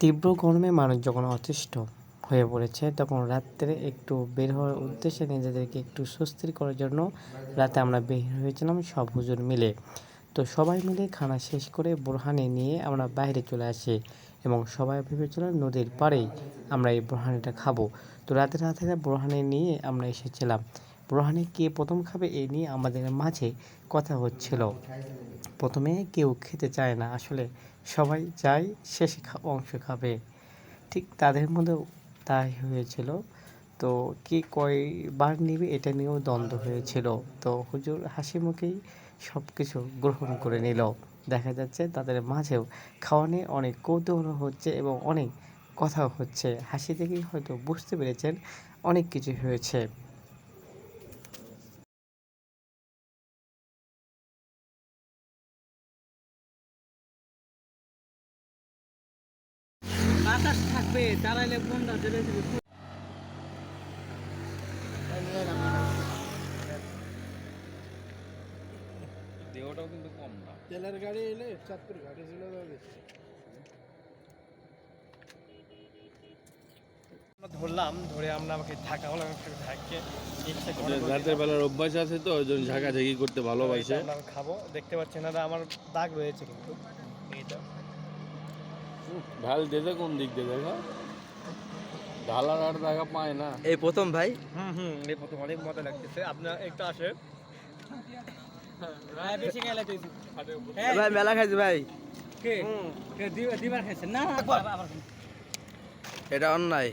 তীব্র গরমে মানুষ যখন অতিষ্ঠ হয়ে পড়েছে তখন রাত্রে একটু বের হওয়ার উদ্দেশ্যে নিজেদেরকে একটু স্বস্তির করার জন্য রাতে আমরা বের হয়েছিলাম সব হুজুর মিলে। তো সবাই মিলে খানা শেষ করে বোরহানি নিয়ে আমরা বাইরে চলে আসি এবং সবাই ভেবেছিলাম নদীর পাড়েই আমরা এই বোরহানিটা খাবো। তো রাতের বোরহানি নিয়ে আমরা এসেছিলাম। বোরহানি কে প্রথম খাবে এই নিয়ে আমাদের মাঝে কথা হচ্ছিল। প্রথমে কেউ খেতে চায় না, আসলে সবাই চায় শেষে অংশ খাবে। ঠিক তাদের মধ্যেও তাই হয়েছিল। তো কে কয়বার নিবে এটা নিয়েও দ্বন্দ্ব হয়েছিল। তো হুজুর হাসি মুখেই সব কিছু গ্রহণ করে নিল। দেখা যাচ্ছে তাদের মাঝেও খাওয়া নিয়ে অনেক কৌতূহল হচ্ছে এবং অনেক কথাও হচ্ছে। হাসি থেকেই হয়তো বুঝতে পেরেছেন অনেক কিছু হয়েছে। বাতাস থাকবে দাঁড়াইলে বন্ধা দেবে। দেহটাও কিন্তু কম না। তেলের গাড়ি এলে চাঁদপুর ঘাটে চলে যাবে। ধরলাম ধরে আমরা আমাকে ঢাকা হলাম ঢাকে ইচ্ছা করে রাতের বেলার অভ্যাস আছে তো ওই জন্য ঝাঁকাঝাঁকি করতে ভালোবাসে। আমি খাবো, দেখতে পাচ্ছেন দাদা আমার দাগ রয়েছে কিন্তু এইটা ঢাল দিতে কোন দিক দিয়ে দেখা ঢালার আর দেখা পায় না। এই প্রথম ভাই। এই প্রথম অনেক মজা লাগতেছে। আপনার একটা আসে বেশি গেলে ভাই মেলা খাইছি ভাই। দিবার খাইছেন না? এটা অন্যায়,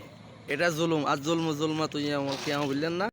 এটা জুলুম। আর জুলমা তুই আমাকে বললেন না।